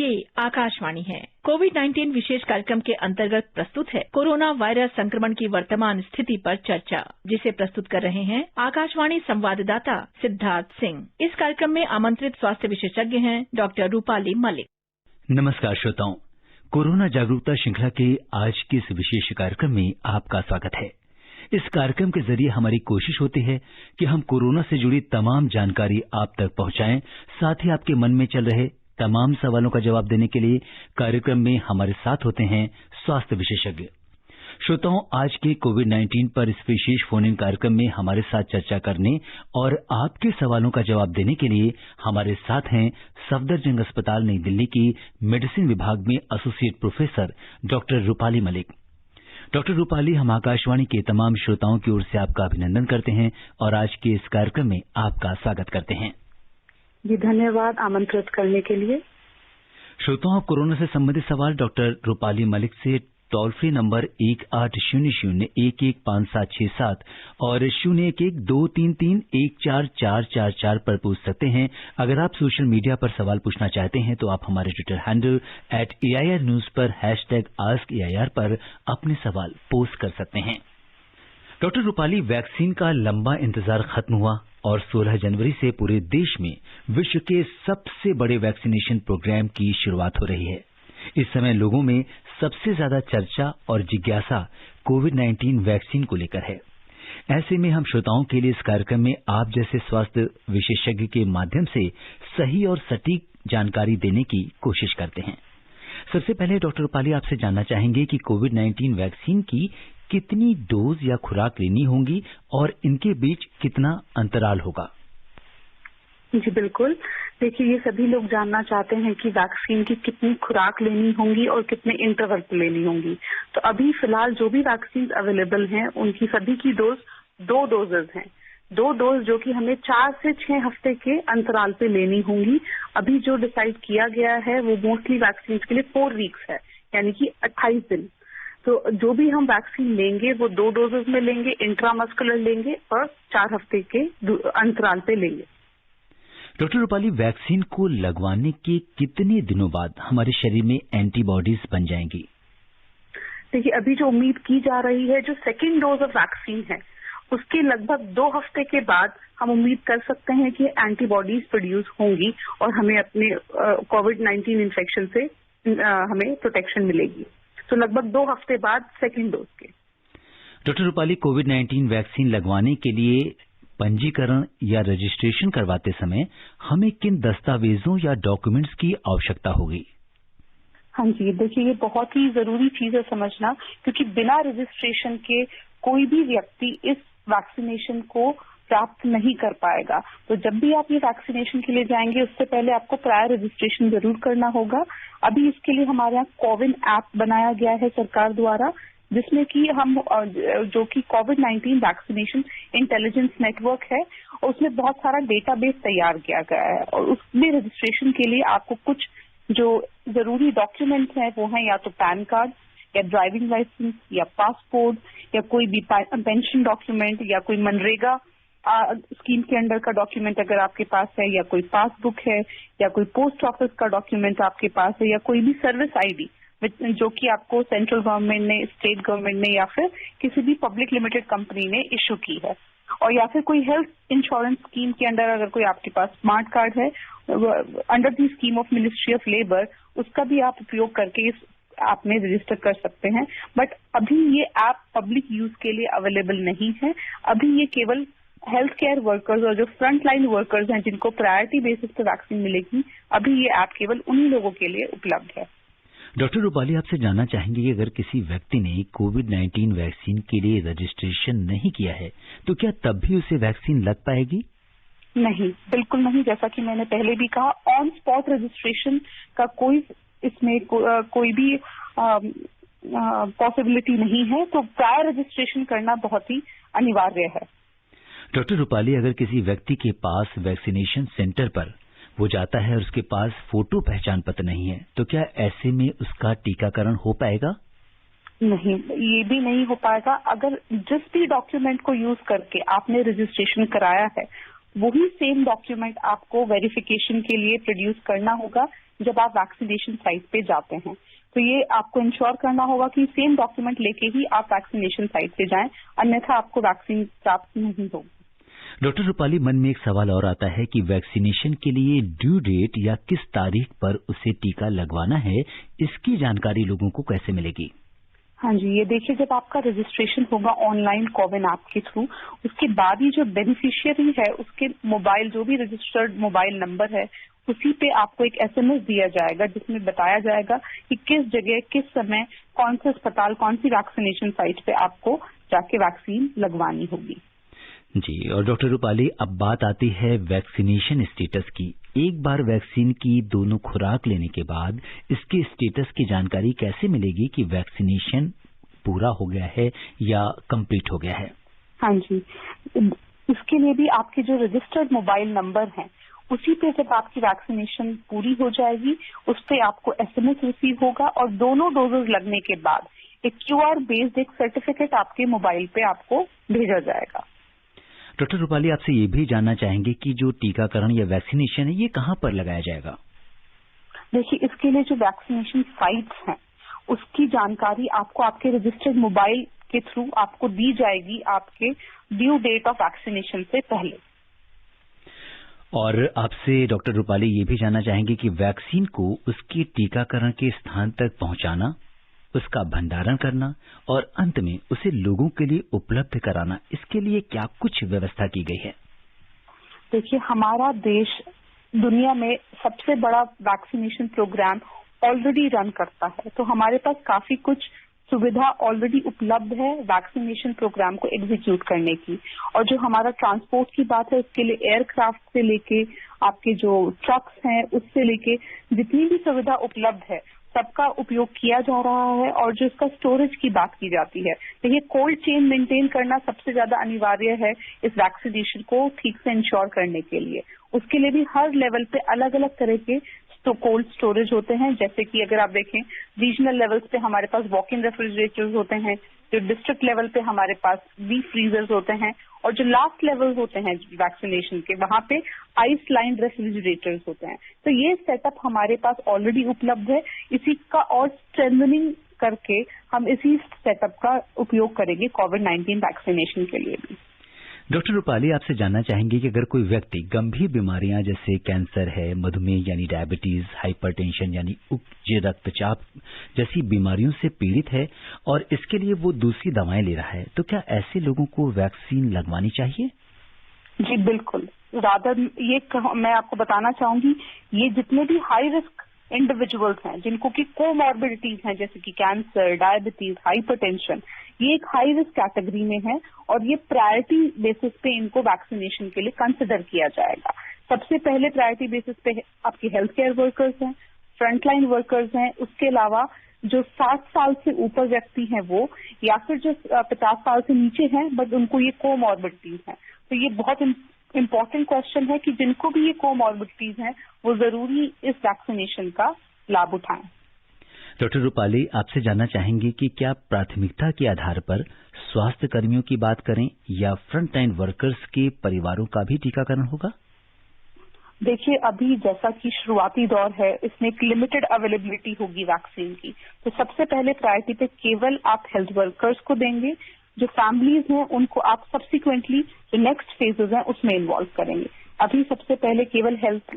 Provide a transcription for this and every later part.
ये आकाशवाणी है। कोविड-19 विशेष कार्यक्रम के अंतर्गत प्रस्तुत है कोरोना वायरस संक्रमण की वर्तमान स्थिति पर चर्चा, जिसे प्रस्तुत कर रहे हैं आकाशवाणी संवाददाता सिद्धार्थ सिंह। इस कार्यक्रम में आमंत्रित स्वास्थ्य विशेषज्ञ हैं डॉक्टर रूपाली मलिक। नमस्कार श्रोताओं, कोरोना जागरूकता श्रृंखला के आज के इस विशेष कार्यक्रम में आपका स्वागत है। इस कार्यक्रम के जरिए हमारी कोशिश होती है कि हम कोरोना से जुड़ी तमाम जानकारी आप तक पहुंचाएं। साथ ही आपके मन में चल रहे तमाम सवालों का जवाब देने के लिए कार्यक्रम में हमारे साथ होते हैं स्वास्थ्य विशेषज्ञ। श्रोताओं, आज के कोविड-19 पर इस विशेष फोन इन कार्यक्रम में हमारे साथ चर्चा करने और आपके सवालों का जवाब देने के लिए हमारे साथ हैं सफदरजंग अस्पताल नई दिल्ली की मेडिसिन विभाग में associate professor doctor Rupali Malik. Doctor Rupali, हम आकाशवाणी के तमाम श्रोताओं की ओर से आपका अभिनंदन करते हैं और आज के इस कार्यक्रम में आपका स्वागत करते हैं। जी धन्यवाद आमंत्रित करने के लिए। श्रोताओं, कोरोना से संबंधित सवाल डॉक्टर रूपाली मलिक से टोल फ्री नंबर 1800-115767 और 011-233-14444 पर पूछ सकते हैं। अगर आप सोशल मीडिया पर सवाल पूछना चाहते हैं तो आप हमारे ट्विटर हैंडल @AIR News पर #AskAIR पर अपने सवाल पोस्ट कर सकते हैं। डॉक्टर रूपाली, वैक्सीन का लंबा इंतजार खत्म हुआ और 16 जनवरी से पूरे देश में विश्व के सबसे बड़े वैक्सीनेशन प्रोग्राम की शुरुआत हो रही है। इस समय लोगों में सबसे ज्यादा चर्चा और जिज्ञासा कोविड-19 वैक्सीन को लेकर है। ऐसे में हम श्रोताओं के लिए इस कार्यक्रम में आप जैसे स्वास्थ्य विशेषज्ञ के माध्यम से सही और सटीक जानकारी देने की कोशिश करते हैं। सबसे पहले डॉक्टर रूपाली, आपसे जानना चाहेंगे कि कोविड-19 वैक्सीन की कितनी डोज या खुराक लेनी होंगी और इनके बीच कितना अंतराल होगा? जी बिल्कुल। देखिए, ये सभी लोग जानना चाहते हैं कि वैक्सीन की कितनी खुराक लेनी होंगी और कितने इंटरवल पे लेनी होंगी। तो अभी फिलहाल जो भी वैक्सीन अवेलेबल हैं उनकी सभी की डोज 2 डोजेज हैं। 2 डोज जो कि हमें 4 से 6 हफ्ते के अंतराल पे लेनी होंगी। अभी जो डिसाइड किया गया है वो मोस्टली वैक्सीन के लिए 4 वीक्स है, यानी कि 28 दिन। तो जो भी हम वैक्सीन लेंगे वो 2 डोजेज में लेंगे, इंट्रामस्कुलर लेंगे और 4 हफ्ते के अंतराल पे लेंगे। डॉक्टर रूपाली, वैक्सीन को लगवाने के कितने दिनों बाद हमारे शरीर में एंटीबॉडीज बन जाएंगी? देखिए, अभी जो उम्मीद की जा रही है, जो सेकेंड डोज ऑफ वैक्सीन है उसके लगभग 2 हफ्ते के बाद हम उम्मीद कर सकते हैं कि एंटीबॉडीज प्रोड्यूस होंगी और हमें अपने कोविड-19 इन्फेक्शन से हमें प्रोटेक्शन मिलेगी। तो लगभग 2 हफ्ते बाद सेकेंड डोज के। डॉक्टर रूपाली, कोविड-19 वैक्सीन लगवाने के लिए पंजीकरण या रजिस्ट्रेशन करवाते समय हमें किन दस्तावेजों या डॉक्यूमेंट्स की आवश्यकता होगी? हाँ जी, देखिए, ये बहुत ही जरूरी चीज है समझना, क्योंकि बिना रजिस्ट्रेशन के कोई भी व्यक्ति इस वैक्सीनेशन को प्राप्त नहीं कर पाएगा। तो जब भी आप ये वैक्सीनेशन के लिए जाएंगे उससे पहले आपको प्रायर रजिस्ट्रेशन जरूर करना होगा। अभी इसके लिए हमारे यहाँ कोविन ऐप बनाया गया है सरकार द्वारा, जिसमें कि हम जो कि कोविड-19 वैक्सीनेशन इंटेलिजेंस नेटवर्क है, और उसमें बहुत सारा डेटाबेस तैयार किया गया है। और उसमें रजिस्ट्रेशन के लिए आपको कुछ जो जरूरी डॉक्यूमेंट्स हैं वो हैं या तो पैन कार्ड या ड्राइविंग लाइसेंस या पासपोर्ट या कोई भी पेंशन डॉक्यूमेंट या कोई मनरेगा स्कीम के अंडर का डॉक्यूमेंट अगर आपके पास है, या कोई पासबुक है, या कोई पोस्ट ऑफिस का डॉक्यूमेंट आपके पास है, या कोई भी सर्विस आईडी जो कि आपको सेंट्रल गवर्नमेंट ने, स्टेट गवर्नमेंट ने या फिर किसी भी पब्लिक लिमिटेड कंपनी ने इशू की है, और या फिर कोई हेल्थ इंश्योरेंस स्कीम के अंडर अगर कोई आपके पास स्मार्ट कार्ड है under the scheme of ministry of labour, उसका भी आप उपयोग करके इस ऐप में रजिस्टर कर सकते हैं। बट अभी ये ऐप पब्लिक यूज के लिए अवेलेबल नहीं है। अभी ये केवल हेल्थ केयर वर्कर्स और जो फ्रंट लाइन वर्कर्स हैं जिनको प्रायोरिटी बेसिस पे वैक्सीन मिलेगी, अभी ये ऐप केवल उन्हीं लोगों के लिए उपलब्ध है। डॉक्टर रूपाली, आपसे जानना चाहेंगे कि अगर किसी व्यक्ति ने कोविड-19 वैक्सीन के लिए रजिस्ट्रेशन नहीं किया है तो क्या तब भी उसे वैक्सीन लग पाएगी? नहीं, बिल्कुल नहीं। जैसा कि मैंने पहले भी कहा, ऑन स्पॉट रजिस्ट्रेशन का इसमें कोई भी पॉसिबिलिटी नहीं है। तो प्रायर रजिस्ट्रेशन करना बहुत ही अनिवार्य है। डॉक्टर रूपाली, अगर किसी व्यक्ति के पास वैक्सीनेशन सेंटर पर वो जाता है और उसके पास फोटो पहचान पत्र नहीं है, तो क्या ऐसे में उसका टीकाकरण हो पाएगा? नहीं, ये भी नहीं हो पाएगा। अगर जिस भी डॉक्यूमेंट को यूज करके आपने रजिस्ट्रेशन कराया है वही सेम डॉक्यूमेंट आपको वेरिफिकेशन के लिए प्रोड्यूस करना होगा जब आप वैक्सीनेशन साइट पे जाते हैं। तो ये आपको इंश्योर करना होगा कि सेम डॉक्यूमेंट लेके ही आप वैक्सीनेशन साइट पे जाएं, अन्यथा आपको वैक्सीन प्राप्त नहीं होगी। डॉक्टर रूपाली, मन में एक सवाल और आता है कि वैक्सीनेशन के लिए ड्यू डेट या किस तारीख पर उसे टीका लगवाना है, इसकी जानकारी लोगों को कैसे मिलेगी? हाँ जी, ये देखिए, जब आपका रजिस्ट्रेशन होगा ऑनलाइन कोविन ऐप के थ्रू, उसके बाद ही जो बेनिफिशियरी है उसके मोबाइल, जो भी रजिस्टर्ड मोबाइल नंबर है, उसी पे आपको एक SMS दिया जाएगा जिसमें बताया जाएगा कि किस जगह, किस समय, कौन से अस्पताल, कौन सी वैक्सीनेशन साइट पे आपको जाके वैक्सीन लगवानी होगी। जी, और डॉक्टर रूपाली, अब बात आती है वैक्सीनेशन स्टेटस की। एक बार वैक्सीन की दोनों खुराक लेने के बाद इसके स्टेटस की जानकारी कैसे मिलेगी कि वैक्सीनेशन पूरा हो गया है या कंप्लीट हो गया है? हाँ जी, इसके लिए भी आपके जो रजिस्टर्ड मोबाइल नंबर हैं, उसी पे जब आपकी वैक्सीनेशन पूरी हो जाएगी, उस पे आपको SMS रिसीव होगा और दोनों डोजेज लगने के बाद एक QR बेस्ड एक सर्टिफिकेट आपके मोबाइल पे आपको भेजा जाएगा। डॉक्टर रूपाली, आपसे ये भी जानना चाहेंगे कि जो टीकाकरण या वैक्सीनेशन है, ये कहाँ पर लगाया जाएगा? देखिए, इसके लिए जो वैक्सीनेशन साइट्स हैं, उसकी जानकारी आपको आपके रजिस्टर्ड मोबाइल के थ्रू आपको दी जाएगी आपके ड्यू डेट ऑफ वैक्सीनेशन से पहले। और आपसे डॉक्टर रूपाली ये भी जानना चाहेंगे कि वैक्सीन को उसके टीकाकरण के स्थान तक पहुंचाना, उसका भंडारण करना और अंत में उसे लोगों के लिए उपलब्ध कराना, इसके लिए क्या कुछ व्यवस्था की गई है? देखिए, हमारा देश दुनिया में सबसे बड़ा वैक्सीनेशन प्रोग्राम ऑलरेडी रन करता है, तो हमारे पास काफी कुछ सुविधा ऑलरेडी उपलब्ध है वैक्सीनेशन प्रोग्राम को एग्जीक्यूट करने की। और जो हमारा ट्रांसपोर्ट की बात है, उसके लिए एयरक्राफ्ट से लेके आपके जो ट्रक्स हैं, उससे लेके जितनी भी सुविधा उपलब्ध है, सबका उपयोग किया जा रहा है। और जो इसका स्टोरेज की बात की जाती है, तो ये कोल्ड चेन मेंटेन करना सबसे ज्यादा अनिवार्य है इस वैक्सीनेशन को ठीक से इंश्योर करने के लिए। उसके लिए भी हर लेवल पे अलग अलग तरह के तो कोल्ड स्टोरेज होते हैं, जैसे कि अगर आप देखें रीजनल लेवल्स पे हमारे पास वॉक इन रेफ्रिजरेटर्स होते हैं, जो डिस्ट्रिक्ट लेवल पे हमारे पास डीप फ्रीजर्स होते हैं, और जो लास्ट लेवल होते हैं वैक्सीनेशन के, वहां पे आइस लाइन रेफ्रिजरेटर्स होते हैं। तो ये सेटअप हमारे पास ऑलरेडी उपलब्ध है। इसी का और स्ट्रेंथनिंग करके हम इसी सेटअप का उपयोग करेंगे कोविड-19 वैक्सीनेशन के लिए भी। डॉक्टर रूपाली, आपसे जानना चाहेंगे कि अगर कोई व्यक्ति गंभीर बीमारियां जैसे कैंसर है, मधुमेह यानी डायबिटीज, हाइपरटेंशन यानी उच्च रक्तचाप जैसी बीमारियों से पीड़ित है और इसके लिए वो दूसरी दवाएं ले रहा है, तो क्या ऐसे लोगों को वैक्सीन लगवानी चाहिए? जी बिल्कुल। मैं आपको बताना चाहूंगी, ये जितने भी हाई रिस्क इंडिविजुअल्स हैं जिनको की कोमॉर्बिडिटीज हैं, जैसे कि कैंसर, डायबिटीज, हाइपरटेंशन, ये एक हाई रिस्क कैटेगरी में है और ये प्रायोरिटी बेसिस पे इनको वैक्सीनेशन के लिए कंसिडर किया जाएगा। सबसे पहले प्रायोरिटी बेसिस पे आपके हेल्थ केयर वर्कर्स हैं, फ्रंटलाइन वर्कर्स हैं, उसके अलावा जो 60 साल से ऊपर व्यक्ति हैं वो, या फिर जो 50 साल से नीचे हैं बट उनको ये कोमॉर्बिडिटीज हैं। तो ये बहुत इम्पोर्टेंट क्वेश्चन है कि जिनको भी ये कोमॉर्बिडिटीज हैं वो जरूरी इस वैक्सीनेशन का लाभ उठाएं। डॉक्टर रूपाली, आपसे जानना चाहेंगे कि क्या प्राथमिकता के आधार पर स्वास्थ्य कर्मियों की बात करें या फ्रंटलाइन वर्कर्स के परिवारों का भी टीकाकरण होगा? देखिए, अभी जैसा कि शुरुआती दौर है, इसमें एक लिमिटेड अवेलेबिलिटी होगी वैक्सीन की, तो सबसे पहले प्रायोरिटी पे केवल आप हेल्थ वर्कर्स को देंगे। जो फैमिलीज हैं उनको आप सब्सिक्वेंटली जो नेक्स्ट फेजेज हैं उसमें इन्वॉल्व करेंगे। अभी सबसे पहले केवल हेल्थ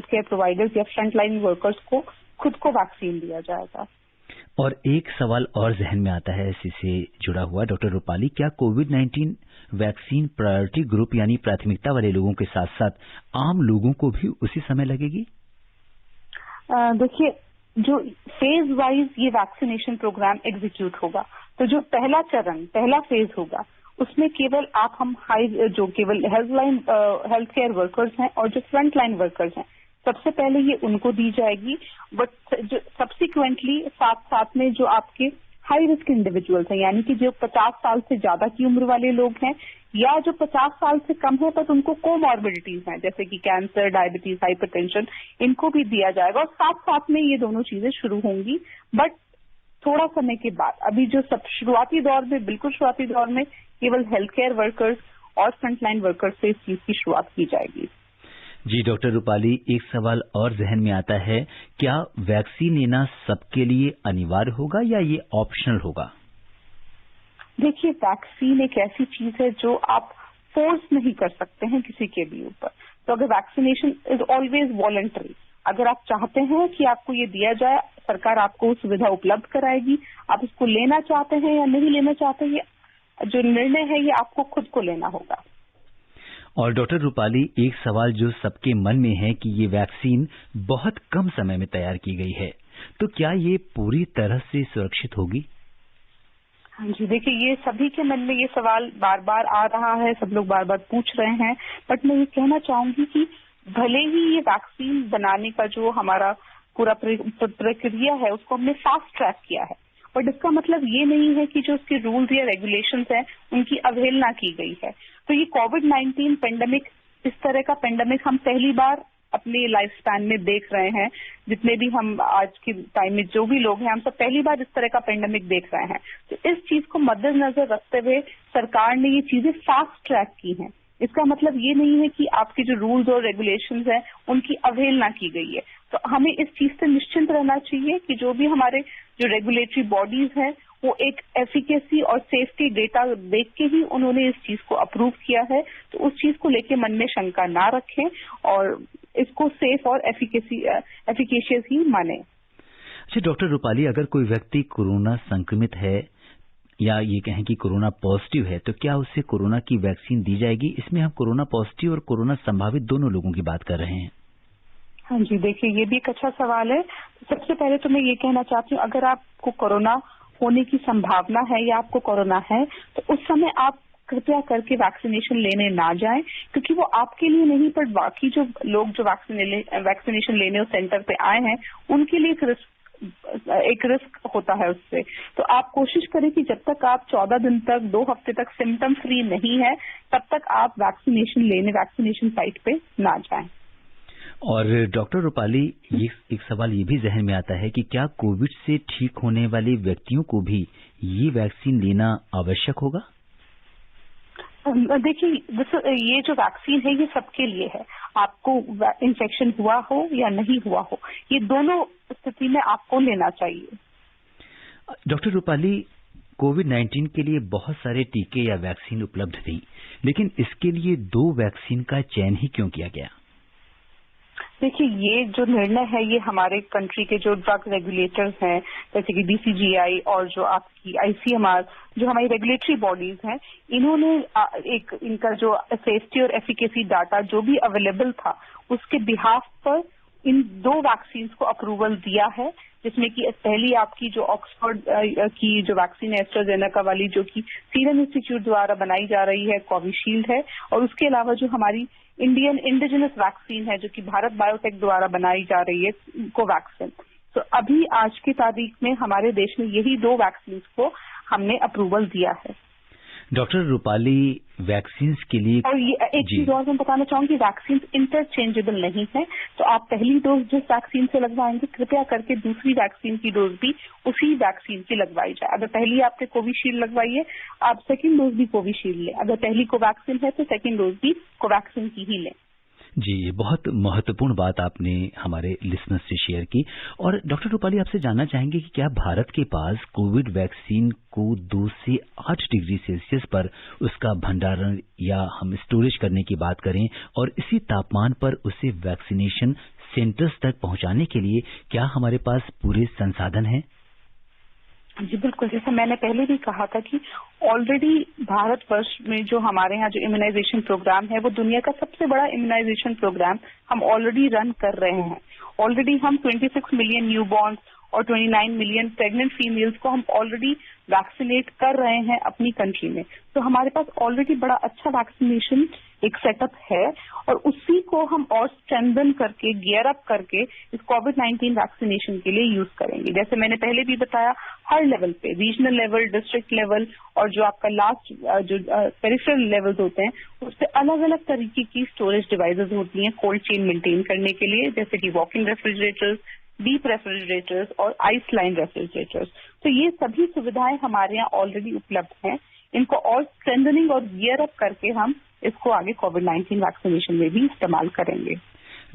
केयर प्रोवाइडर्स या फ्रंटलाइन वर्कर्स को खुद को वैक्सीन दिया जाएगा। और एक सवाल और जहन में आता है इसी से जुड़ा हुआ, डॉक्टर रूपाली, क्या कोविड-19 वैक्सीन प्रायोरिटी ग्रुप यानी प्राथमिकता वाले लोगों के साथ साथ आम लोगों को भी उसी समय लगेगी? देखिए, जो फेज वाइज ये वैक्सीनेशन प्रोग्राम एग्जीक्यूट होगा, तो जो पहला फेज होगा उसमें केवल हम जो केवल हेल्थ केयर वर्कर्स हैं और जो फ्रंट लाइन वर्कर्स हैं, सबसे पहले ये उनको दी जाएगी। बट जो सब्सिक्वेंटली साथ में जो आपके हाई रिस्क इंडिविजुअल्स हैं, यानी कि जो 50 साल से ज्यादा की उम्र वाले लोग हैं या जो 50 साल से कम है पर उनको कोमॉर्बिडिटीज हैं, जैसे कि कैंसर, डायबिटीज, हाइपरटेंशन, इनको भी दिया जाएगा। और साथ में ये दोनों चीजें शुरू होंगी, बट थोड़ा समय के बाद। अभी जो सब बिल्कुल शुरुआती दौर में केवल हेल्थ केयर वर्कर्स और फ्रंटलाइन वर्कर्स से इस चीज की शुरुआत की जाएगी। जी डॉक्टर रूपाली, एक सवाल और जहन में आता है, क्या वैक्सीन लेना सबके लिए अनिवार्य होगा या ये ऑप्शनल होगा? देखिए, वैक्सीन एक ऐसी चीज है जो आप फोर्स नहीं कर सकते हैं किसी के भी ऊपर। तो अगर वैक्सीनेशन इज ऑलवेज वॉलंटरी, अगर आप चाहते हैं कि आपको ये दिया जाए, सरकार आपको सुविधा उपलब्ध कराएगी। आप इसको लेना चाहते हैं या नहीं लेना चाहते, ये जो निर्णय है ये आपको खुद को लेना होगा। और डॉक्टर रूपाली, एक सवाल जो सबके मन में है कि ये वैक्सीन बहुत कम समय में तैयार की गई है, तो क्या ये पूरी तरह से सुरक्षित होगी? हाँ जी, देखिए, ये सभी के मन में ये सवाल बार बार आ रहा है, सब लोग बार बार पूछ रहे हैं। बट मैं ये कहना चाहूंगी कि भले ही ये वैक्सीन बनाने का जो हमारा पूरा प्रक्रिया है उसको हमने फास्ट ट्रैक किया है, बट इसका मतलब ये नहीं है कि जो उसके रूल्स या रेगुलेशंस हैं उनकी अवहेलना की गई है। तो ये कोविड-19 पेंडेमिक, इस तरह का पेंडेमिक हम पहली बार अपने लाइफ स्पैन में देख रहे हैं। जितने भी हम आज के टाइम में जो भी लोग हैं, हम सब पहली बार इस तरह का पेंडेमिक देख रहे हैं। तो इस चीज को मद्देनजर रखते हुए सरकार ने ये चीजें फास्ट ट्रैक की हैं। इसका मतलब ये नहीं है कि आपके जो रूल्स और रेगुलेशंस हैं उनकी अवहेलना की गई है। तो हमें इस चीज से निश्चिंत रहना चाहिए कि जो भी हमारे जो रेगुलेटरी बॉडीज हैं वो एक एफिकेसी और सेफ्टी डेटा देख के ही उन्होंने इस चीज को अप्रूव किया है। तो उस चीज को लेके मन में शंका ना रखें और इसको सेफ और एफिकेशियस ही माने। अच्छा डॉक्टर रूपाली, अगर कोई व्यक्ति कोरोना संक्रमित है या ये कहें कि कोरोना पॉजिटिव है, तो क्या उससे कोरोना की वैक्सीन दी जाएगी? इसमें हम कोरोना पॉजिटिव और कोरोना संभावित दोनों लोगों की बात कर रहे हैं। हाँ जी, देखिए, ये भी एक अच्छा सवाल है। सबसे पहले तो मैं ये कहना चाहती हूँ, अगर आपको कोरोना होने की संभावना है या आपको कोरोना है, तो उस समय आप कृपया करके वैक्सीनेशन लेने ना जाएं, क्योंकि वो आपके लिए नहीं पर बाकी जो लोग जो वैक्सीनेशन लेने उस सेंटर पे आए हैं उनके लिए एक रिस्क होता है उससे। तो आप कोशिश करें कि जब तक आप 14 दिन तक, 2 हफ्ते तक सिम्टम फ्री नहीं है, तब तक आप वैक्सीनेशन लेने वैक्सीनेशन साइट पे ना जाएं। और डॉक्टर रूपाली, एक सवाल ये भी जहन में आता है कि क्या कोविड से ठीक होने वाले व्यक्तियों को भी ये वैक्सीन लेना आवश्यक होगा? देखिए, ये जो वैक्सीन है ये सबके लिए है। आपको इन्फेक्शन हुआ हो या नहीं हुआ हो, ये दोनों स्थिति में आपको लेना चाहिए। डॉक्टर रूपाली, कोविड-19 के लिए बहुत सारे टीके या वैक्सीन उपलब्ध थी, लेकिन इसके लिए 2 वैक्सीन का चयन ही क्यों किया गया? देखिए, ये जो निर्णय है ये हमारे कंट्री के जो ड्रग रेगुलेटर्स हैं, जैसे कि DCGI और जो आपकी ICMR, जो हमारी रेगुलेटरी बॉडीज हैं, इन्होंने इनका जो सेफ्टी और एफिकेसी डाटा जो भी अवेलेबल था उसके बिहाफ पर इन 2 वैक्सीन को अप्रूवल दिया है, जिसमें कि पहली आपकी जो ऑक्सफोर्ड की जो वैक्सीन है एस्ट्राजेनेका वाली, जो कि सीरम इंस्टीट्यूट द्वारा बनाई जा रही है, कोविशील्ड है। और उसके अलावा जो हमारी इंडियन इंडिजिनस वैक्सीन है जो कि भारत बायोटेक द्वारा बनाई जा रही है, कोवैक्सिन। तो अभी आज की तारीख में हमारे देश में यही 2 वैक्सीन को हमने अप्रूवल दिया है। डॉक्टर रूपाली, वैक्सीन के लिए और ये एक चीज और मैं बताना चाहूंगी, वैक्सीन इंटरचेंजेबल नहीं है। तो आप पहली डोज जिस वैक्सीन से लगवाएंगे, कृपया करके दूसरी वैक्सीन की डोज भी उसी वैक्सीन की लगवाई जाए। अगर पहली आपने कोविशील्ड लगवाई है, आप सेकंड डोज भी कोविशील्ड लें। अगर पहली कोवैक्सीन है तो सेकंड डोज भी कोवैक्सीन की ही लें। जी, ये बहुत महत्वपूर्ण बात आपने हमारे लिसनर्स से शेयर की। और डॉक्टर रूपाली, आपसे जानना चाहेंगे कि क्या भारत के पास कोविड वैक्सीन को 2 से 8 डिग्री सेल्सियस पर उसका भंडारण या हम स्टोरेज करने की बात करें और इसी तापमान पर उसे वैक्सीनेशन सेंटर्स तक पहुंचाने के लिए क्या हमारे पास पूरे संसाधन हैं? जी बिल्कुल, जैसा मैंने पहले भी कहा था कि ऑलरेडी भारतवर्ष में जो हमारे यहाँ जो इम्यूनाइजेशन प्रोग्राम है वो दुनिया का सबसे बड़ा इम्यूनाइजेशन प्रोग्राम हम ऑलरेडी रन कर रहे हैं। ऑलरेडी हम 26 मिलियन न्यूबॉर्न और 29 मिलियन प्रेग्नेंट फीमेल्स को हम ऑलरेडी वैक्सीनेट कर रहे हैं अपनी कंट्री में। तो हमारे पास ऑलरेडी बड़ा अच्छा वैक्सीनेशन एक सेटअप है और उसी को हम और स्ट्रेंथन करके, गियर अप करके इस कोविड-19 वैक्सीनेशन के लिए यूज करेंगे। जैसे मैंने पहले भी बताया, हर लेवल पे, रीजनल लेवल, डिस्ट्रिक्ट लेवल और जो आपका लास्ट जो पेरिफेरल लेवल्स होते हैं, उस पर अलग अलग तरीके की स्टोरेज डिवाइसेस होती हैं कोल्ड चेन मेंटेन करने के लिए, जैसे कि वॉक-इन रेफ्रिजरेटर्स, डीप रेफ्रिजरेटर्स और आइस लाइन रेफ्रिजरेटर्स। तो ये सभी सुविधाएं हमारे यहाँ ऑलरेडी उपलब्ध हैं। इनको और स्ट्रेंथनिंग और गियर अप करके हम इसको आगे कोविड-19 वैक्सीनेशन में भी इस्तेमाल करेंगे।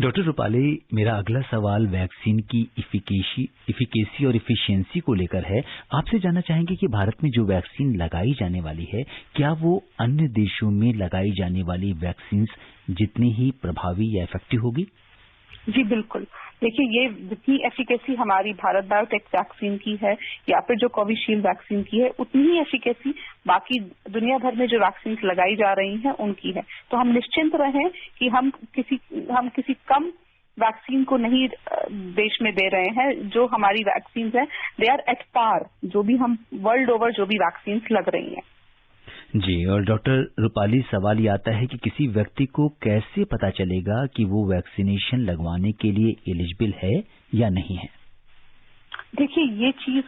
डॉक्टर रूपाली, मेरा अगला सवाल वैक्सीन की इफिकेसी और इफिशियंसी को लेकर है। आपसे जानना चाहेंगे कि भारत में जो वैक्सीन लगाई जाने वाली है, क्या वो अन्य देशों में लगाई जाने वाली वैक्सीन जितनी ही प्रभावी या इफेक्टिव होगी? जी बिल्कुल। देखिए, ये जितनी एफिकेसी हमारी भारत बायोटेक वैक्सीन की है या फिर जो कोविशील्ड वैक्सीन की है, उतनी ही एफिकेसी बाकी दुनिया भर में जो वैक्सीन लगाई जा रही हैं उनकी है। तो हम निश्चिंत रहें कि हम किसी कम वैक्सीन को नहीं देश में दे रहे हैं। जो हमारी वैक्सीन है दे आर एट पार, जो भी हम वर्ल्ड ओवर जो भी वैक्सीन लग रही हैं। जी, और डॉक्टर रूपाली, सवाल ये आता है कि किसी व्यक्ति को कैसे पता चलेगा कि वो वैक्सीनेशन लगवाने के लिए एलिजिबल है या नहीं है? देखिए, ये चीज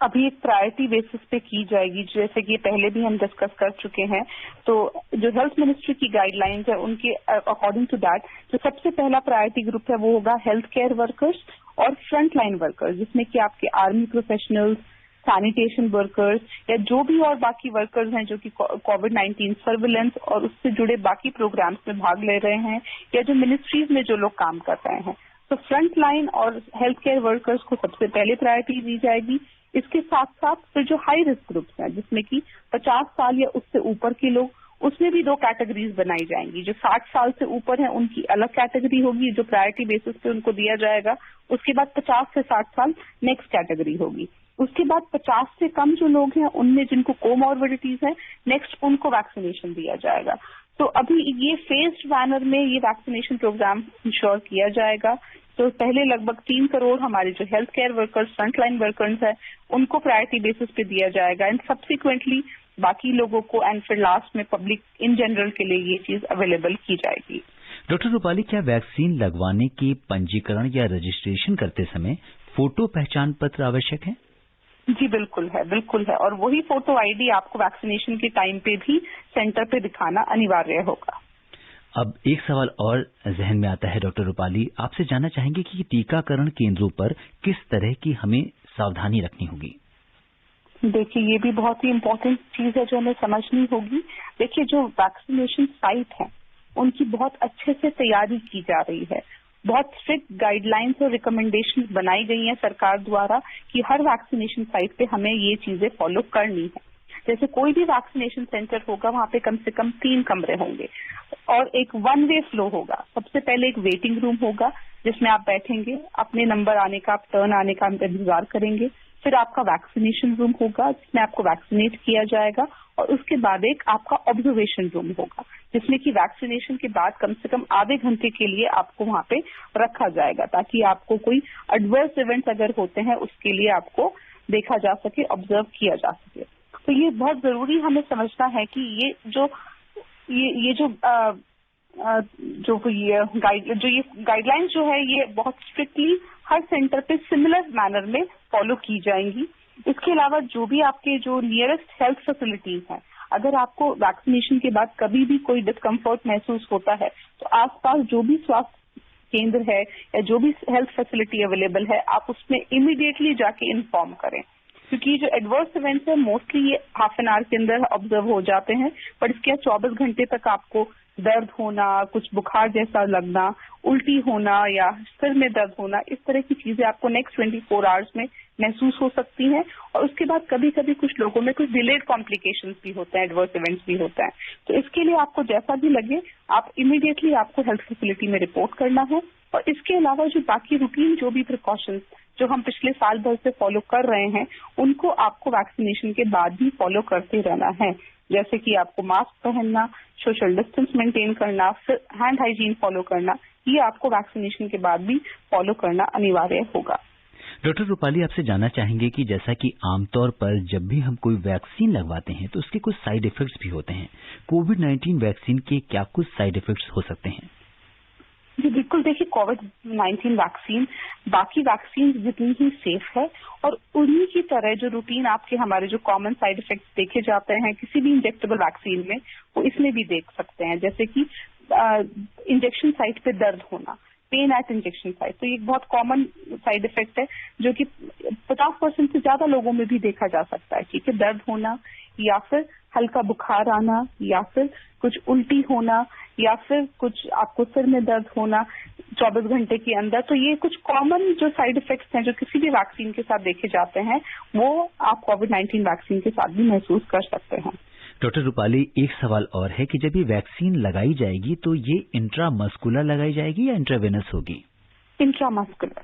अभी एक प्रायोरिटी बेसिस पे की जाएगी, जैसे कि पहले भी हम डिस्कस कर चुके हैं। तो जो हेल्थ मिनिस्ट्री की गाइडलाइंस है उनके अकॉर्डिंग टू दैट जो सबसे पहला प्रायोरिटी ग्रुप है वो होगा हेल्थ केयर वर्कर्स और फ्रंट लाइन वर्कर्स, जिसमें कि आपके आर्मी प्रोफेशनल्स, सैनिटेशन वर्कर्स या जो भी और बाकी वर्कर्स हैं जो कि कोविड-19 सर्विलेंस और उससे जुड़े बाकी प्रोग्राम्स में भाग ले रहे हैं या जो मिनिस्ट्रीज में जो लोग काम कर रहे हैं। तो फ्रंट लाइन और हेल्थ केयर वर्कर्स को सबसे पहले प्रायोरिटी दी जाएगी। इसके साथ साथ फिर जो हाई रिस्क ग्रुप्स हैं, जिसमें कि 50 साल या उससे ऊपर के लोग, उसमें भी 2 कैटेगरीज बनाई जाएंगी। जो 60 साल से ऊपर है उनकी अलग कैटेगरी होगी जो प्रायोरिटी बेसिस पे उनको दिया जाएगा। उसके बाद 50 से 60 साल नेक्स्ट कैटेगरी होगी। उसके बाद 50 से कम जो लोग हैं उनमें जिनको कोमॉर्बिडिटीज है, नेक्स्ट उनको वैक्सीनेशन दिया जाएगा। तो अभी ये फेज्ड मैनर में ये वैक्सीनेशन प्रोग्राम इंश्योर किया जाएगा। तो पहले लगभग 3 करोड़ हमारे जो health care workers, front line workers है, उनको प्रायोरिटी बेसिस पे दिया जाएगा एंड सब्सिक्वेंटली बाकी लोगों को, एंड फिर लास्ट में पब्लिक इन जनरल के लिए ये चीज अवेलेबल की जाएगी। डॉक्टर रूपाली, क्या वैक्सीन लगवाने के पंजीकरण या रजिस्ट्रेशन करते समय फोटो पहचान पत्र आवश्यक है? जी बिल्कुल है और वही फोटो आईडी आपको वैक्सीनेशन के टाइम पे भी सेंटर पे दिखाना अनिवार्य होगा। अब एक सवाल और जहन में आता है डॉक्टर रूपाली, आपसे जानना चाहेंगे कि टीकाकरण केंद्रों पर किस तरह की हमें सावधानी रखनी होगी? देखिए, ये भी बहुत ही इम्पोर्टेंट चीज है जो हमें समझनी होगी। देखिए, जो वैक्सीनेशन साइट है उनकी बहुत अच्छे से तैयारी की जा रही है। बहुत स्ट्रिक्ट गाइडलाइंस और रिकमेंडेशन बनाई गई हैं सरकार द्वारा कि हर वैक्सीनेशन साइट पे हमें ये चीजें फॉलो करनी है। जैसे कोई भी वैक्सीनेशन सेंटर होगा वहां पे कम से कम 3 कमरे होंगे और एक 1 वे फ्लो होगा। सबसे पहले एक वेटिंग रूम होगा जिसमें आप बैठेंगे, अपने नंबर आने का, टर्न आने का इंतजार करेंगे। फिर आपका वैक्सीनेशन रूम होगा जिसमें आपको वैक्सीनेट किया जाएगा और उसके बाद एक आपका ऑब्जर्वेशन रूम होगा जिसमें कि वैक्सीनेशन के बाद कम से कम आधे घंटे के लिए आपको वहां पे रखा जाएगा ताकि आपको कोई एडवर्स इवेंट्स अगर होते हैं उसके लिए आपको देखा जा सके, ऑब्जर्व किया जा सके। तो ये बहुत जरूरी हमें समझना है कि ये गाइडलाइंस जो है ये बहुत स्ट्रिक्टली हर सेंटर पे सिमिलर मैनर में फॉलो की जाएंगी। इसके अलावा जो भी आपके जो नियरेस्ट हेल्थ फैसिलिटीज हैं, अगर आपको वैक्सीनेशन के बाद कभी भी कोई डिस्कम्फर्ट महसूस होता है तो आसपास जो भी स्वास्थ्य केंद्र है या जो भी हेल्थ फैसिलिटी अवेलेबल है आप उसमें इमीडिएटली जाके इन्फॉर्म करें, क्योंकि जो एडवर्स इवेंट्स है मोस्टली ये हाफ एन आवर के अंदर ऑब्जर्व हो जाते हैं, पर इसके 24 घंटे तक आपको दर्द होना, कुछ बुखार जैसा लगना, उल्टी होना या सिर में दर्द होना, इस तरह की चीजें आपको नेक्स्ट 24 आवर्स में महसूस हो सकती हैं। और उसके बाद कभी कभी कुछ लोगों में कुछ डिलेड कॉम्प्लिकेशंस भी होते हैं, एडवर्स इवेंट्स भी होता है। तो इसके लिए आपको जैसा भी लगे आप इमीडिएटली आपको हेल्थ फैसिलिटी में रिपोर्ट करना है। और इसके अलावा जो बाकी रूटीन जो भी प्रिकॉशंस जो हम पिछले साल भर से फॉलो कर रहे हैं उनको आपको वैक्सीनेशन के बाद भी फॉलो करते रहना है, जैसे कि आपको मास्क पहनना, सोशल डिस्टेंस मेंटेन करना, फिर हैंड हाइजीन फॉलो करना, ये आपको वैक्सीनेशन के बाद भी फॉलो करना अनिवार्य होगा। डॉक्टर रूपाली, आपसे जानना चाहेंगे कि जैसा कि आमतौर पर जब भी हम कोई वैक्सीन लगवाते हैं तो उसके कुछ साइड इफेक्ट्स भी होते हैं। कोविड-19 वैक्सीन के क्या कुछ साइड इफेक्ट्स हो सकते हैं? जी बिल्कुल, देखिए कोविड-19 वैक्सीन बाकी वैक्सीन जितनी ही सेफ है और उन्हीं की तरह जो रूटीन आपके हमारे जो कॉमन साइड इफेक्ट्स देखे जाते हैं किसी भी इंजेक्टेबल वैक्सीन में वो इसमें भी देख सकते हैं, जैसे कि इंजेक्शन साइट पे दर्द होना, पेन एट इंजेक्शन साइट। तो ये एक बहुत कॉमन साइड इफेक्ट है जो कि 50% से ज्यादा लोगों में भी देखा जा सकता है, ठीक है, दर्द होना या फिर हल्का बुखार आना या फिर कुछ उल्टी होना या फिर कुछ आपको सिर में दर्द होना 24 घंटे के अंदर, तो ये कुछ कॉमन जो साइड इफेक्ट्स हैं जो किसी भी वैक्सीन के साथ देखे जाते हैं वो आप कोविड-19 वैक्सीन के साथ भी महसूस कर सकते हैं। डॉक्टर रूपाली, एक सवाल और है कि जब ये वैक्सीन लगाई जाएगी तो ये इंट्रामस्कुलर लगाई जाएगी या इंट्रावेनस होगी? इंट्रामस्कुलर।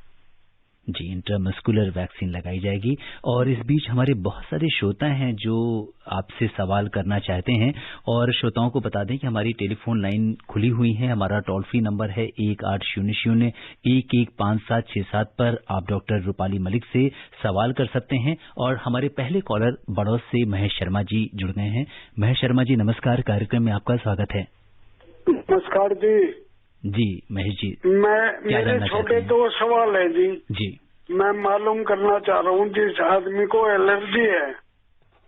जी, इंट्रामस्कुलर वैक्सीन लगाई जाएगी। और इस बीच हमारे बहुत सारे श्रोता हैं जो आपसे सवाल करना चाहते हैं, और श्रोताओं को बता दें कि हमारी टेलीफोन लाइन खुली हुई है। हमारा टोल फ्री नंबर है 1800-115767 पर आप डॉक्टर रूपाली मलिक से सवाल कर सकते हैं। और हमारे पहले कॉलर बड़ौद से महेश शर्मा जी जुड़ गए हैं। महेश शर्मा जी नमस्कार, कार्यक्रम में आपका स्वागत है। नमस्कार जी। जी महेश जी, मेरे छोटे 2 सवाल है जी। जी, मैं मालूम करना चाह रहा हूँ, जिस आदमी को एलर्जी है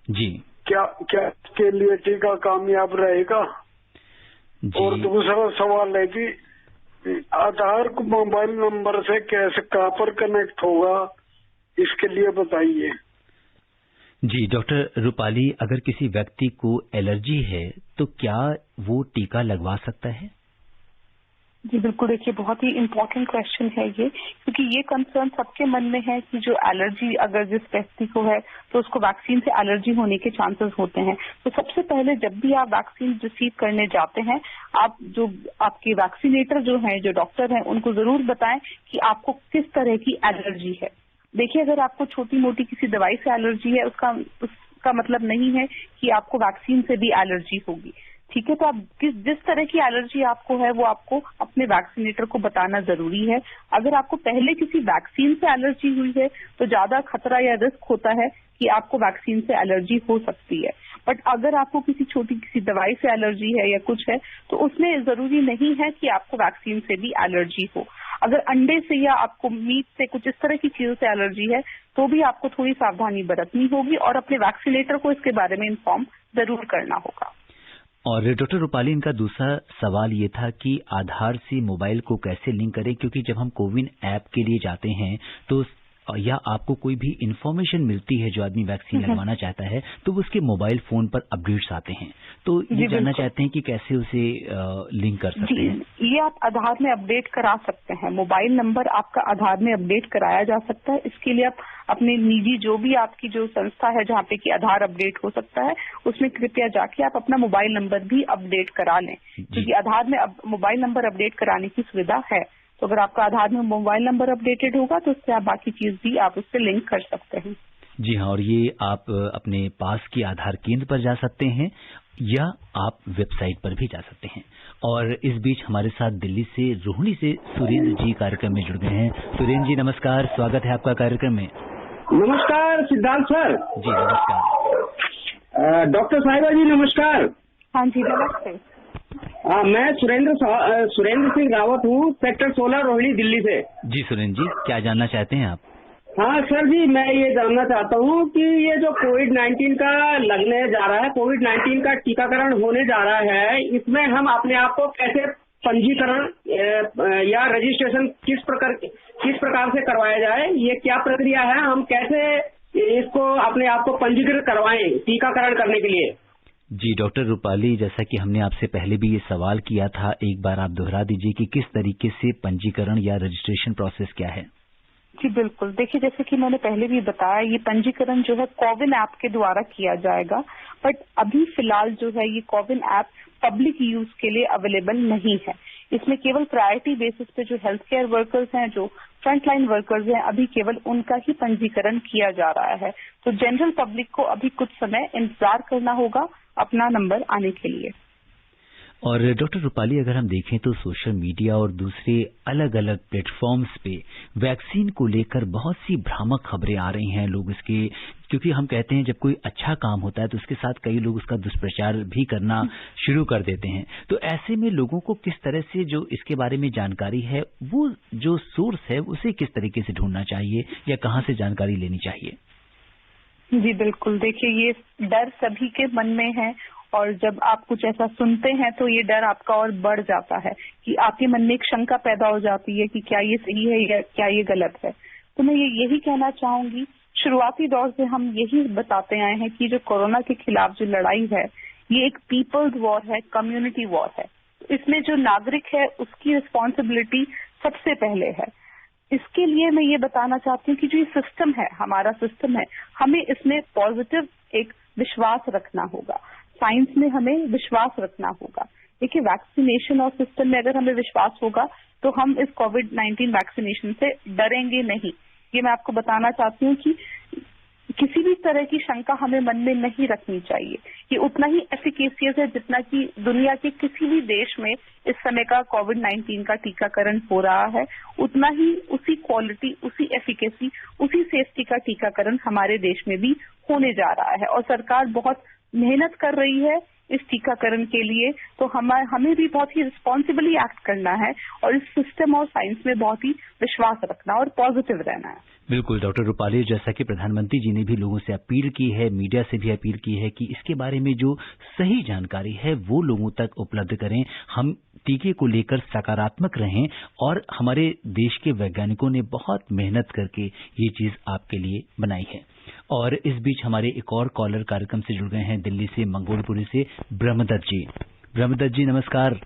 जी, क्या के लिए टीका कामयाब रहेगा? जी। और दूसरा सवाल है जी, आधार को मोबाइल नंबर से कैसे कहाँ पर कनेक्ट होगा, इसके लिए बताइए। जी डॉक्टर रूपाली, अगर किसी व्यक्ति को एलर्जी है तो क्या वो टीका लगवा सकता है? जी बिल्कुल, देखिए बहुत ही इम्पोर्टेंट क्वेश्चन है ये, क्योंकि ये कंसर्न सबके मन में है कि जो एलर्जी अगर जिस व्यक्ति को है तो उसको वैक्सीन से एलर्जी होने के चांसेस होते हैं। तो सबसे पहले जब भी आप वैक्सीन रिसीव करने जाते हैं, आप जो आपके वैक्सीनेटर जो हैं, जो डॉक्टर हैं, उनको जरूर बताएं कि आपको किस तरह की एलर्जी है। देखिए, अगर आपको छोटी मोटी किसी दवाई से एलर्जी है उसका मतलब नहीं है कि आपको वैक्सीन से भी एलर्जी होगी। ठीक है, तो आप जिस तरह की एलर्जी आपको है वो आपको अपने वैक्सीनेटर को बताना जरूरी है। अगर आपको पहले किसी वैक्सीन से एलर्जी हुई है तो ज्यादा खतरा या रिस्क होता है कि आपको वैक्सीन से एलर्जी हो सकती है। बट अगर आपको किसी दवाई से एलर्जी है या कुछ है तो उसमें जरूरी नहीं है कि आपको वैक्सीन से भी एलर्जी हो। अगर अंडे से या आपको मीट से कुछ इस तरह की चीजों से एलर्जी है तो भी आपको थोड़ी सावधानी बरतनी होगी और अपने वैक्सीनेटर को इसके बारे में इन्फॉर्म जरूर करना होगा। और डॉक्टर रूपाली, इनका दूसरा सवाल ये था कि आधार से मोबाइल को कैसे लिंक करें, क्योंकि जब हम कोविन ऐप के लिए जाते हैं तो या आपको कोई भी इंफॉर्मेशन मिलती है जो आदमी वैक्सीन लगवाना चाहता है तो वो उसके मोबाइल फोन पर अपडेट्स आते हैं, तो ये जानना चाहते हैं कि कैसे उसे लिंक कर सकते हैं। ये आप आधार में अपडेट करा सकते हैं, मोबाइल नंबर आपका आधार में अपडेट कराया जा सकता है। इसके लिए आप अपने निजी जो भी आपकी जो संस्था है जहाँ पे कि आधार अपडेट हो सकता है उसमें कृपया जाके आप अपना मोबाइल नंबर भी अपडेट करा लें, क्योंकि आधार में अब मोबाइल नंबर अपडेट कराने की सुविधा है। तो अगर आपका आधार में मोबाइल नंबर अपडेटेड होगा तो उससे आप बाकी चीज भी आप उससे लिंक कर सकते हैं। जी हाँ, और ये आप अपने पास के आधार केंद्र पर जा सकते हैं या आप वेबसाइट पर भी जा सकते हैं। और इस बीच हमारे साथ दिल्ली से रोहिणी से सुरेंद्र जी कार्यक्रम में जुड़ गए हैं। सुरेंद्र जी नमस्कार, स्वागत है आपका कार्यक्रम में। नमस्कार सिद्धांत सर। जी नमस्कार। डॉक्टर साहिबा जी नमस्कार। हाँ जी नमस्ते। मैं सुरेंद्र सिंह रावत हूँ, सेक्टर 16 रोहिणी दिल्ली से। जी सुरेंद्र जी, क्या जानना चाहते हैं आप? हाँ सर जी, मैं ये जानना चाहता हूँ कि ये जो कोविड-19 का लगने जा रहा है, कोविड-19 का टीकाकरण होने जा रहा है, इसमें हम अपने आप को कैसे पंजीकरण या रजिस्ट्रेशन किस प्रकार से करवाया जाए, ये क्या प्रक्रिया है, हम कैसे इसको अपने आप को पंजीकृत करवाएं टीकाकरण करने के लिए? जी डॉक्टर रूपाली, जैसा कि हमने आपसे पहले भी ये सवाल किया था, एक बार आप दोहरा दीजिए कि किस तरीके से पंजीकरण या रजिस्ट्रेशन प्रोसेस क्या है? जी बिल्कुल, देखिए जैसे कि मैंने पहले भी बताया, ये पंजीकरण जो है कोविन ऐप के द्वारा किया जाएगा, बट अभी फिलहाल जो है ये कोविन ऐप पब्लिक यूज के लिए अवेलेबल नहीं है। इसमें केवल प्रायोरिटी बेसिस पे जो हेल्थ केयर वर्कर्स हैं, जो फ्रंटलाइन वर्कर्स हैं, अभी केवल उनका ही पंजीकरण किया जा रहा है। तो जनरल पब्लिक को अभी कुछ समय इंतजार करना होगा अपना नंबर आने के लिए। और डॉक्टर रूपाली, अगर हम देखें तो सोशल मीडिया और दूसरे अलग अलग प्लेटफॉर्म्स पे वैक्सीन को लेकर बहुत सी भ्रामक खबरें आ रही हैं। लोग इसके, क्योंकि हम कहते हैं जब कोई अच्छा काम होता है तो उसके साथ कई लोग उसका दुष्प्रचार भी करना शुरू कर देते हैं। तो ऐसे में लोगों को किस तरह से जो इसके बारे में जानकारी है, वो जो सोर्स है उसे किस तरीके से ढूंढना चाहिए या कहाँ से जानकारी लेनी चाहिए? जी बिल्कुल, देखिए ये डर सभी के मन में है और जब आप कुछ ऐसा सुनते हैं तो ये डर आपका और बढ़ जाता है कि आपके मन में एक शंका पैदा हो जाती है कि क्या ये सही है या क्या ये गलत है। तो मैं यही कहना चाहूंगी शुरुआती दौर से हम यही बताते आए हैं कि जो कोरोना के खिलाफ जो लड़ाई है ये एक पीपल्स वॉर है, कम्युनिटी वॉर है। इसमें जो नागरिक है उसकी रिस्पॉन्सिबिलिटी सबसे पहले है। इसके लिए मैं ये बताना चाहती हूँ कि जो ये सिस्टम है, हमारा सिस्टम है, हमें इसमें पॉजिटिव एक विश्वास रखना होगा। साइंस में हमें विश्वास रखना होगा। देखिए, वैक्सीनेशन और सिस्टम में अगर हमें विश्वास होगा तो हम इस कोविड-19 वैक्सीनेशन से डरेंगे नहीं। ये मैं आपको बताना चाहती हूँ कि किसी भी तरह की शंका हमें मन में नहीं रखनी चाहिए। ये उतना ही एफिकेसियस है जितना कि दुनिया के किसी भी देश में इस समय का कोविड-19 का टीकाकरण हो रहा है, उतना ही उसी क्वालिटी, उसी एफिकेसी, उसी सेफ्टी का टीकाकरण हमारे देश में भी होने जा रहा है। और सरकार बहुत मेहनत कर रही है इस टीकाकरण के लिए, तो हमें भी बहुत ही रिस्पॉन्सिबली एक्ट करना है और इस सिस्टम और साइंस में बहुत ही विश्वास रखना और पॉजिटिव रहना है। बिल्कुल डॉक्टर रूपाली, जैसा कि प्रधानमंत्री जी ने भी लोगों से अपील की है, मीडिया से भी अपील की है कि इसके बारे में जो सही जानकारी है वो लोगों तक उपलब्ध करें। हम टीके को लेकर सकारात्मक रहें और हमारे देश के वैज्ञानिकों ने बहुत मेहनत करके ये चीज आपके लिए बनाई है। और इस बीच हमारे एक और कॉलर कार्यक्रम से जुड़ गए हैं दिल्ली से, मंगोलपुरी से ब्रह्मदत्त जी। ब्रह्मदत्त जी नमस्कार।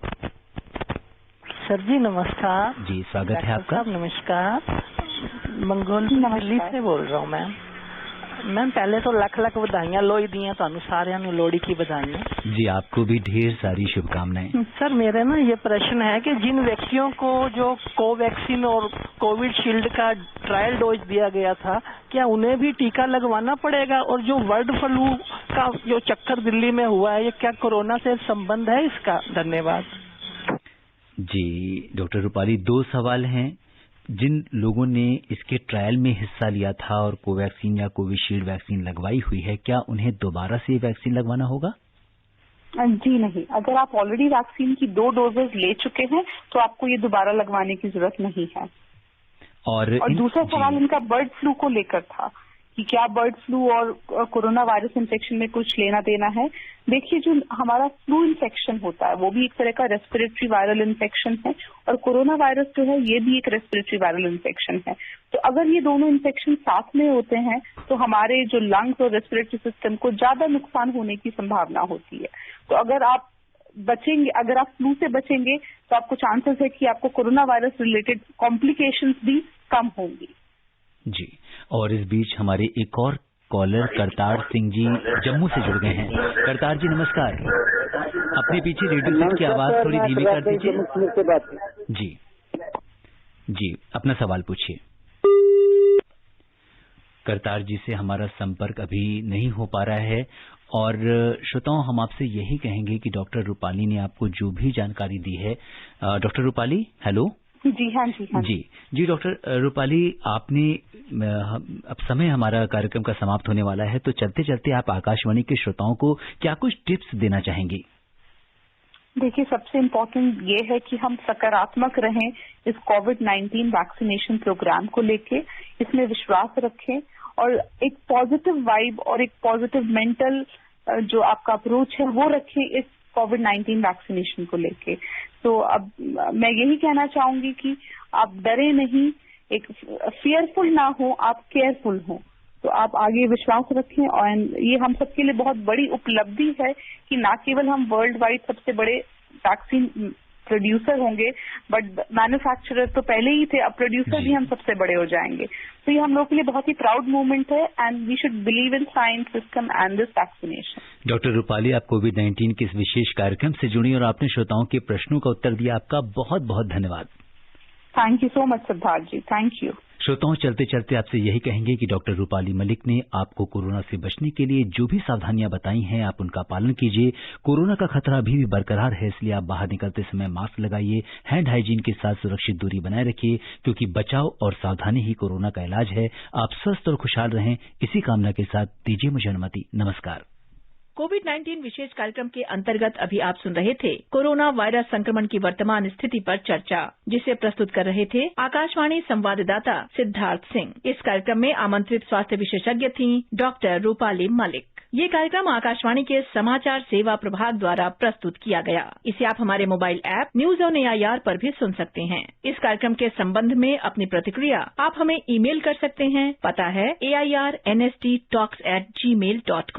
सर जी नमस्कार जी, स्वागत है आपका। नमस्कार, दिल्ली से बोल रहा हूँ मैम। मैम पहले तो लख लख बधाइयां लोई दियां ਤੁਹਾਨੂੰ ਸਾਰਿਆਂ ਨੂੰ लोहड़ी की बधाइयां। जी, आपको भी ढेर सारी शुभकामनाएं। सर मेरे ना ये प्रश्न है कि जिन व्यक्तियों को जो कोवैक्सीन और कोविड शील्ड का ट्रायल डोज दिया गया था, क्या उन्हें भी टीका लगवाना पड़ेगा? और जो बर्ड फ्लू का जो चक्कर दिल्ली में हुआ है, ये क्या कोरोना से संबंध है इसका? धन्यवाद। जी डॉक्टर रूपाली, 2 सवाल हैं। जिन लोगों ने इसके ट्रायल में हिस्सा लिया था और कोवैक्सीन या कोविशील्ड वैक्सीन लगवाई हुई है, क्या उन्हें दोबारा से वैक्सीन लगवाना होगा? जी नहीं, अगर आप ऑलरेडी वैक्सीन की 2 डोजेज ले चुके हैं तो आपको ये दोबारा लगवाने की जरूरत नहीं है। और दूसरा सवाल इनका बर्ड फ्लू को लेकर था कि क्या बर्ड फ्लू और कोरोना वायरस इन्फेक्शन में कुछ लेना देना है। देखिए, जो हमारा फ्लू इन्फेक्शन होता है वो भी एक तरह का रेस्पिरेटरी वायरल इन्फेक्शन है और कोरोना वायरस जो है ये भी एक रेस्पिरेटरी वायरल इन्फेक्शन है। तो अगर ये दोनों इन्फेक्शन साथ में होते हैं तो हमारे जो लंग्स और रेस्पिरेटरी सिस्टम को ज्यादा नुकसान होने की संभावना होती है। तो अगर आप बचेंगे, अगर आप फ्लू से बचेंगे तो आपको चांसेस है कि आपको कोरोना वायरस रिलेटेड कॉम्प्लिकेशंस भी कम होंगी। जी, और इस बीच हमारे एक और कॉलर करतार सिंह जी जम्मू से जुड़ गए हैं। करतार जी नमस्कार। अपने पीछे रेडियो सेट की आवाज थोड़ी धीमी कर दीजिए। जी जी, अपना सवाल पूछिए। करतार जी से हमारा संपर्क अभी नहीं हो पा रहा है और श्रोताओं, हम आपसे यही कहेंगे कि डॉक्टर रूपाली ने आपको जो भी जानकारी दी है। Doctor Rupali, hello. जी हाँ जी हाँ जी डॉक्टर रूपाली, आपने अब समय हमारा कार्यक्रम का समाप्त होने वाला है, तो चलते चलते आप आकाशवाणी के श्रोताओं को क्या कुछ टिप्स देना चाहेंगी? देखिए, सबसे इम्पोर्टेंट ये है कि हम सकारात्मक रहें इस कोविड-19 वैक्सीनेशन प्रोग्राम को लेके, इसमें विश्वास रखें और एक पॉजिटिव वाइब और एक पॉजिटिव मेंटल जो आपका अप्रोच है वो रखें इस कोविड-19 वैक्सीनेशन को लेके। तो अब मैं यही कहना चाहूंगी कि आप डरे नहीं, एक फियरफुल ना हो, आप केयरफुल हो। तो आप आगे विश्वास रखें और ये हम सबके लिए बहुत बड़ी उपलब्धि है कि ना केवल हम वर्ल्ड वाइड सबसे बड़े वैक्सीन प्रोड्यूसर होंगे, बट मैन्युफैक्चरर तो पहले ही थे, अब प्रोड्यूसर भी हम सबसे बड़े हो जाएंगे। तो ये हम लोग के लिए बहुत ही प्राउड मोमेंट है and we should believe in science system and this vaccination. Doctor Rupali, आप कोविड-19 के इस विशेष कार्यक्रम से जुड़ी और आपने श्रोताओं के प्रश्नों का उत्तर दिया, आपका बहुत बहुत धन्यवाद। Thank you so much Siddharth ji, thank you. श्रोताओं, चलते चलते आपसे यही कहेंगे कि डॉक्टर रूपाली मलिक ने आपको कोरोना से बचने के लिए जो भी सावधानियां बताई हैं, आप उनका पालन कीजिए। कोरोना का खतरा अभी भी बरकरार है, इसलिए आप बाहर निकलते समय मास्क लगाइए, हैंड हाइजीन के साथ सुरक्षित दूरी बनाए रखिए, क्योंकि बचाव और सावधानी ही कोरोना का इलाज है। आप स्वस्थ और खुशहाल रहें, इसी कामना के साथ दीजिए मुझे अनुमति। नमस्कार। कोविड-19 विशेष कार्यक्रम के अंतर्गत अभी आप सुन रहे थे कोरोना वायरस संक्रमण की वर्तमान स्थिति पर चर्चा, जिसे प्रस्तुत कर रहे थे आकाशवाणी संवाददाता सिद्धार्थ सिंह। इस कार्यक्रम में आमंत्रित स्वास्थ्य विशेषज्ञ थीं डॉक्टर रूपाली मलिक। ये कार्यक्रम आकाशवाणी के समाचार सेवा प्रभाग द्वारा प्रस्तुत किया गया। इसे आप हमारे mobile app news on AIR पर भी सुन सकते हैं। इस कार्यक्रम के संबंध में अपनी प्रतिक्रिया आप हमें ईमेल कर सकते हैं। पता है AIRNSTtalks@gmail.com।